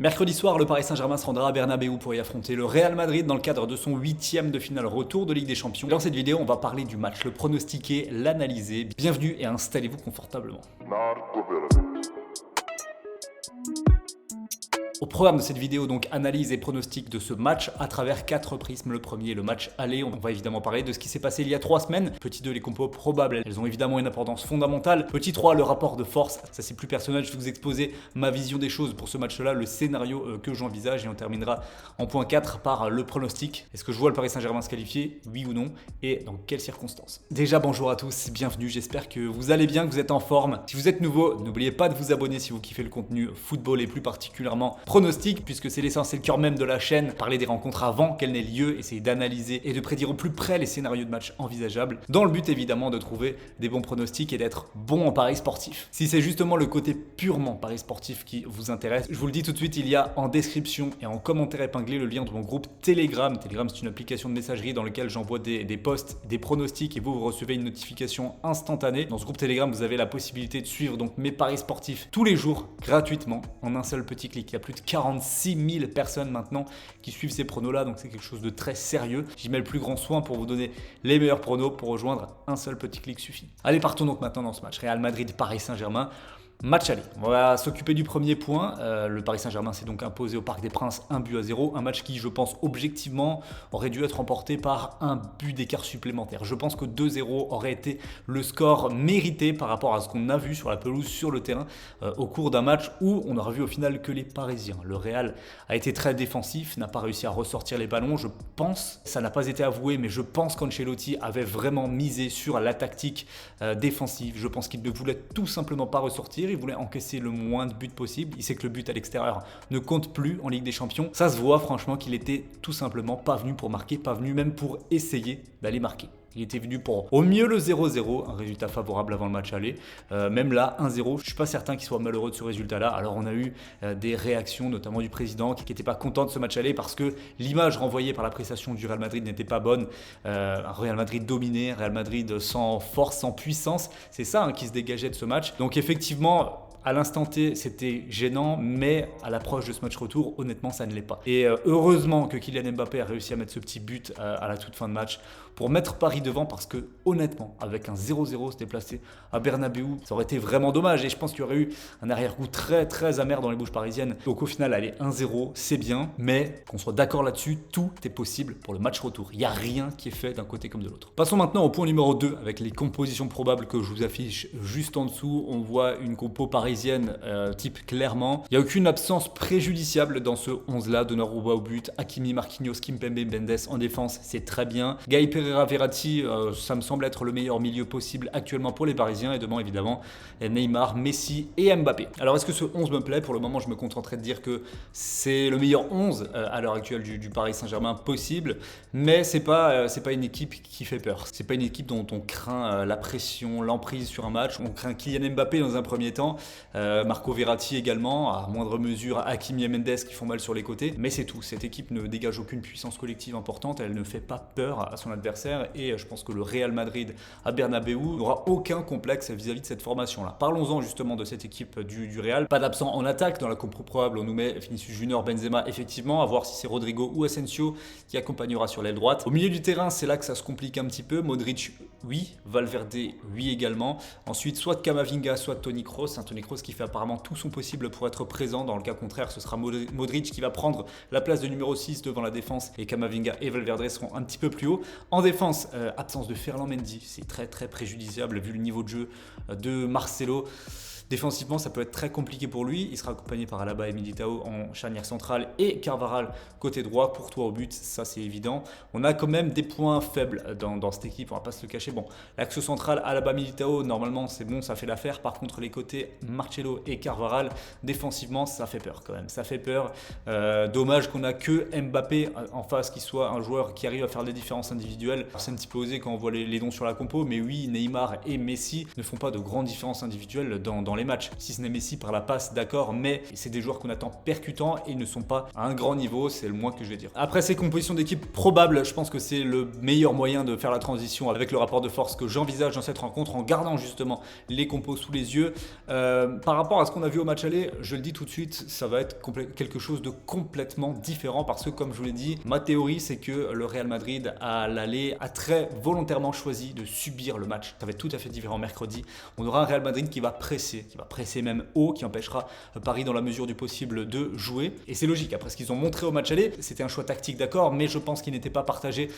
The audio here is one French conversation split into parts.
Mercredi soir, le Paris Saint-Germain se rendra à Bernabéu pour y affronter le Real Madrid dans le cadre de son 8e de finale retour de Ligue des Champions. Dans cette vidéo, on va parler du match, le pronostiquer, l'analyser. Bienvenue et installez-vous confortablement. Au programme de cette vidéo, donc analyse et pronostic de ce match à travers 4 prismes. Le premier, le match aller. On va évidemment parler de ce qui s'est passé il y a 3 semaines. Petit 2, les compos probables. Elles ont évidemment une importance fondamentale. Petit 3, le rapport de force. Ça c'est plus personnel. Je vais vous exposer ma vision des choses pour ce match-là, le scénario que j'envisage. Et on terminera en point 4 par le pronostic. Est-ce que je vois le Paris Saint-Germain se qualifier? Oui ou non? Et dans quelles circonstances? Déjà, bonjour à tous, bienvenue. J'espère que vous allez bien, que vous êtes en forme. Si vous êtes nouveau, n'oubliez pas de vous abonner si vous kiffez le contenu football et plus particulièrement pronostic, puisque c'est l'essence et le cœur même de la chaîne. Parler des rencontres avant qu'elles n'aient lieu, essayer d'analyser et de prédire au plus près les scénarios de match envisageables, dans le but évidemment de trouver des bons pronostics et d'être bon en paris sportif. Si c'est justement le côté purement paris sportif qui vous intéresse, je vous le dis tout de suite, il y a en description et en commentaire épinglé le lien de mon groupe Telegram. Telegram, c'est une application de messagerie dans laquelle j'envoie des posts, des pronostics et vous recevez une notification instantanée. Dans ce groupe Telegram, vous avez la possibilité de suivre donc mes paris sportifs tous les jours gratuitement en un seul petit clic. Il y a plus de 46 000 personnes maintenant qui suivent ces pronos-là, donc c'est quelque chose de très sérieux. J'y mets le plus grand soin pour vous donner les meilleurs pronos. Pour rejoindre, un seul petit clic suffit. Allez, partons donc maintenant dans ce match. Real Madrid, Paris Saint-Germain. Match aller. On va s'occuper du premier point. Le Paris Saint-Germain s'est donc imposé au Parc des Princes 1-0. Un match qui, je pense, objectivement, aurait dû être remporté par un but d'écart supplémentaire. Je pense que 2-0 aurait été le score mérité par rapport à ce qu'on a vu sur la pelouse, sur le terrain, au cours d'un match où on n'aura vu au final que les Parisiens. Le Real a été très défensif, n'a pas réussi à ressortir les ballons. Je pense, ça n'a pas été avoué, mais je pense qu'Ancelotti avait vraiment misé sur la tactique défensive. Je pense qu'il ne voulait tout simplement pas ressortir. Il voulait encaisser le moins de buts possible. Il sait que le but à l'extérieur ne compte plus en Ligue des Champions. Ça se voit franchement qu'il était tout simplement pas venu pour marquer, pas venu même pour essayer d'aller marquer. Il était venu pour au mieux le 0-0, un résultat favorable avant le match aller. Même là, 1-0, je ne suis pas certain qu'il soit malheureux de ce résultat-là. Alors on a eu des réactions, notamment du président, qui n'était pas content de ce match aller parce que l'image renvoyée par la prestation du Real Madrid n'était pas bonne. Un Real Madrid dominé, Real Madrid sans force, sans puissance. C'est ça qui se dégageait de ce match. Donc effectivement, à l'instant T, c'était gênant, mais à l'approche de ce match retour, honnêtement, ça ne l'est pas. Et heureusement que Kylian Mbappé a réussi à mettre ce petit but à la toute fin de match pour mettre Paris devant, parce que honnêtement, avec un 0-0 se déplacer à Bernabéu, ça aurait été vraiment dommage. Et je pense qu'il y aurait eu un arrière-goût très très amer dans les bouches parisiennes. Donc au final, aller 1-0, c'est bien, mais qu'on soit d'accord là-dessus, tout est possible pour le match retour. Il n'y a rien qui est fait d'un côté comme de l'autre. Passons maintenant au point numéro 2, avec les compositions probables que je vous affiche juste en dessous. On voit une compo parisienne type clairement. Il n'y a aucune absence préjudiciable dans ce 11-là. Donnarumma au but, Hakimi, Marquinhos, Kimpembe, Mendes en défense, c'est très bien. Gaël Pereira, Verratti, ça me semble être le meilleur milieu possible actuellement pour les Parisiens. Et devant évidemment Neymar, Messi et Mbappé. Alors est-ce que ce 11 me plaît? Pour le moment, je me contenterai de dire que c'est le meilleur 11 à l'heure actuelle du Paris Saint-Germain possible. Mais c'est pas une équipe qui fait peur. C'est pas une équipe dont on craint la pression, l'emprise sur un match. On craint Kylian Mbappé dans un premier temps. Marco Verratti également, à moindre mesure Hakimi et Mendes qui font mal sur les côtés, mais c'est tout. Cette équipe ne dégage aucune puissance collective importante, elle ne fait pas peur à son adversaire et je pense que le Real Madrid à Bernabéu n'aura aucun complexe vis-à-vis de cette formation-là. Parlons-en justement de cette équipe du Real. Pas d'absent en attaque, dans la compo probable on nous met Vinicius Junior, Benzema effectivement, à voir si c'est Rodrigo ou Asensio qui accompagnera sur l'aile droite. Au milieu du terrain, c'est là que ça se complique un petit peu. Modric, oui. Valverde, oui également. Ensuite, soit Camavinga, soit Toni Kroos. Toni Kroos qui fait apparemment tout son possible pour être présent. Dans le cas contraire, ce sera Modric qui va prendre la place de numéro 6 devant la défense et Camavinga et Valverde seront un petit peu plus haut. En défense, absence de Ferland Mendy, c'est très très préjudiciable vu le niveau de jeu de Marcelo. Défensivement, ça peut être très compliqué pour lui. Il sera accompagné par Alaba et Militao en charnière centrale et Carvajal côté droit. Courtois au but, ça c'est évident. On a quand même des points faibles dans cette équipe, on va pas se le cacher. Bon, l'axe central, Alaba, Militao, normalement c'est bon, ça fait l'affaire. Par contre, les côtés Marcelo et Carvajal, défensivement, ça fait peur quand même. Ça fait peur. Dommage qu'on a que Mbappé en face qui soit un joueur qui arrive à faire des différences individuelles. C'est un petit peu osé quand on voit les noms sur la compo, mais oui, Neymar et Messi ne font pas de grandes différences individuelles dans les matchs. Si ce n'est Messi par la passe, d'accord, mais c'est des joueurs qu'on attend percutants et ils ne sont pas à un grand niveau, c'est le moins que je vais dire. Après ces compositions d'équipe probables, je pense que c'est le meilleur moyen de faire la transition avec le rapport rapport de force que j'envisage dans cette rencontre en gardant justement les compos sous les yeux. Par rapport à ce qu'on a vu au match aller, je le dis tout de suite, ça va être quelque chose de complètement différent parce que comme je vous l'ai dit, ma théorie c'est que le Real Madrid à l'aller a très volontairement choisi de subir le match. Ça va être tout à fait différent mercredi. On aura un Real Madrid qui va presser même haut, qui empêchera Paris dans la mesure du possible de jouer. Et c'est logique, après ce qu'ils ont montré au match aller, c'était un choix tactique d'accord, mais je pense qu'il n'était pas partagé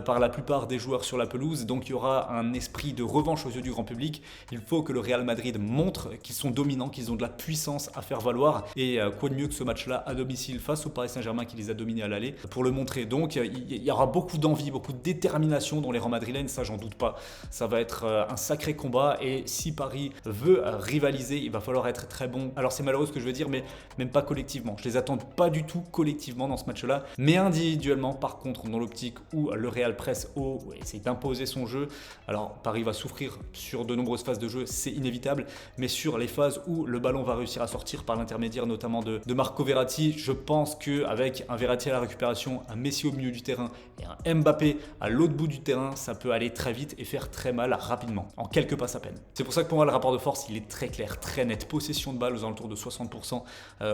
par la plupart des joueurs sur la pelouse. Donc il y aura un esprit de revanche aux yeux du grand public. Il faut que le Real Madrid montre qu'ils sont dominants, qu'ils ont de la puissance à faire valoir. Et quoi de mieux que ce match-là à domicile face au Paris Saint-Germain qui les a dominés à l'aller pour le montrer. Donc il y aura beaucoup d'envie, beaucoup de détermination dans les rangs madrilènes, ça j'en doute pas. Ça va être un sacré combat et si Paris veut rivaliser, il va falloir être très bon. Alors c'est malheureux ce que je veux dire, mais même pas collectivement. Je les attends pas du tout collectivement dans ce match-là, mais individuellement par contre, dans l'optique où le Real presse haut et essaie d'imposer son jeu. Alors Paris va souffrir sur de nombreuses phases de jeu, c'est inévitable, mais sur les phases où le ballon va réussir à sortir par l'intermédiaire notamment de Marco Verratti, je pense qu'avec un Verratti à la récupération, un Messi au milieu du terrain et un Mbappé à l'autre bout du terrain, ça peut aller très vite et faire très mal rapidement, en quelques passes à peine. C'est pour ça que pour moi le rapport de force il est très clair, très net. Possession de balle aux alentours de 60%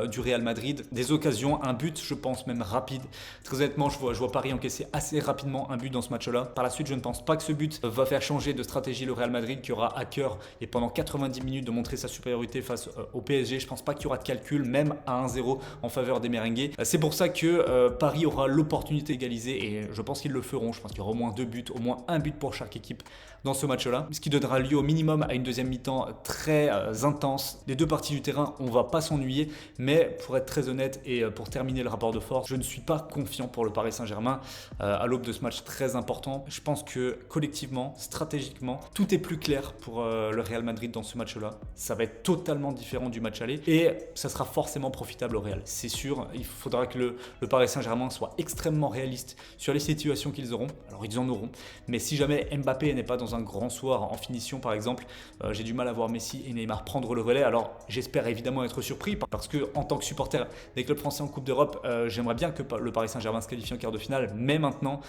du Real Madrid, des occasions, un but je pense même rapide. Très honnêtement je vois Paris encaisser assez rapidement un but dans ce match-là. Par la suite je ne pense pas que ce but va faire changer de stratégie le Real Madrid qui aura à cœur et pendant 90 minutes de montrer sa supériorité face au PSG. Je pense pas qu'il y aura de calcul même à 1-0 en faveur des merengues. C'est pour ça que Paris aura l'opportunité d'égaliser et je pense qu'ils le feront. Je pense qu'il y aura au moins 2 buts, au moins un but pour chaque équipe dans ce match-là, ce qui donnera lieu au minimum à une deuxième mi-temps très intense. Les deux parties du terrain, on va pas s'ennuyer, mais pour être très honnête et pour terminer le rapport de force, je ne suis pas confiant pour le Paris Saint-Germain à l'aube de ce match très important. Je pense que collectivement, stratégiquement, tout est plus clair pour le Real Madrid dans ce match-là. Ça va être totalement différent du match aller et ça sera forcément profitable au Real. C'est sûr, il faudra que le Paris Saint-Germain soit extrêmement réaliste sur les situations qu'ils auront. Alors ils en auront, mais si jamais Mbappé n'est pas dans un grand soir en finition par exemple, j'ai du mal à voir Messi et Neymar prendre le relais. Alors j'espère évidemment être surpris parce que en tant que supporter des clubs français en Coupe d'Europe, j'aimerais bien que le Paris Saint-Germain se qualifie en quart de finale, mais maintenant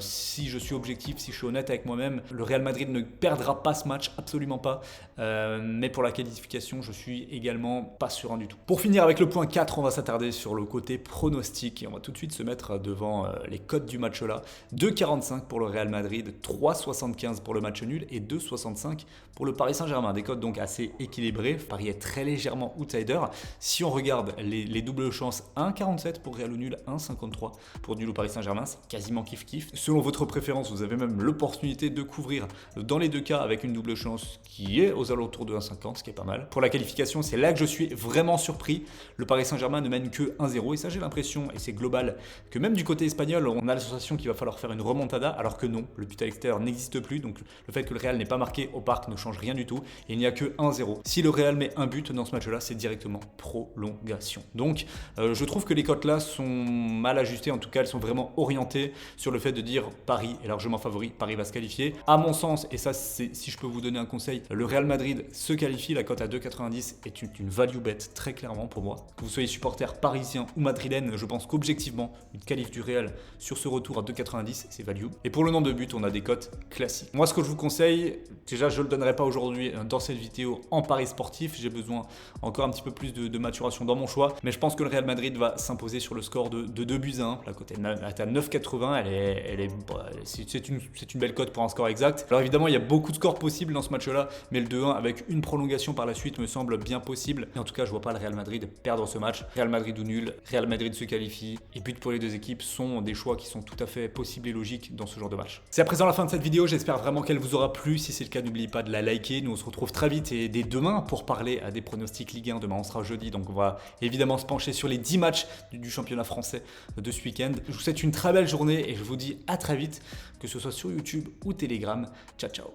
si je suis objectif, si je suis honnête avec moi-même, le Real Madrid ne perdra pas ce match, absolument pas, mais pour la qualification je suis également pas serein du tout. Pour finir avec le point 4, on va s'attarder sur le côté pronostic et on va tout de suite se mettre devant les cotes du match là. 2,45 pour le Real Madrid, 3,75 pour le match nul et 2,65 pour le Paris Saint-Germain. Des cotes donc assez équilibrées. Paris est très légèrement outsider. Si on regarde les doubles chances, 1,47 pour Real ou nul, 1,53 pour nul au Paris Saint-Germain, c'est quasiment kiff-kiff. Selon votre préférence, vous avez même l'opportunité de couvrir dans les deux cas avec une double chance qui est aux alentours de 1,50, ce qui est pas mal. Pour la qualification, c'est là que je suis vraiment surpris. Le Paris Saint-Germain ne mène que 1-0 et ça j'ai l'impression, et c'est global, que même du côté espagnol, on a la sensation qu'il va falloir faire une remontada, alors que non, le but à l'extérieur n'existe plus, donc le fait que le Real n'ait pas marqué au Parc ne change rien du tout, et il n'y a que 1-0. Si le Real met un but dans ce match-là, c'est directement prolongation. Donc je trouve que les cotes là sont mal ajustées, en tout cas elles sont vraiment orientées sur le fait de dire Paris est largement favori, Paris va se qualifier. À mon sens, et ça c'est si je peux vous donner un conseil, le Real Madrid se qualifie, la cote à 2,90 est une value bet très clairement pour moi. Que vous soyez supporter parisien ou madrilène, je pense qu'objectivement, une qualif du Real sur ce retour à 2,90, c'est value. Et pour le nombre de buts, on a des cotes classiques. Moi, ce que je vous conseille, déjà, je ne le donnerai pas aujourd'hui dans cette vidéo en paris sportif. J'ai besoin encore un petit peu plus de maturation dans mon choix. Mais je pense que le Real Madrid va s'imposer sur le score de 2 buts à 1. La cote est à 9,80. C'est une belle cote pour un score exact. Alors évidemment, il y a beaucoup de scores possibles dans ce match-là, mais le 2-1 avec une prolongation par la suite me semble bien possible. Et en tout cas, je vois pas le Real Madrid perdre ce match. Real Madrid ou nul, Real Madrid se qualifie et buts pour les deux équipes sont des choix qui sont tout à fait possibles et logiques dans ce genre de match. C'est à présent la fin de cette vidéo, j'espère vraiment qu'elle vous aura plu. Si c'est le cas, n'oubliez pas de la liker. Nous on se retrouve très vite et dès demain pour parler à des pronostics Ligue 1. Demain on sera jeudi, donc on va évidemment se pencher sur les 10 matchs du championnat français de ce week-end. Je vous souhaite une très belle journée et je vous dis à très vite, que ce soit sur YouTube ou Telegram. Ciao ciao.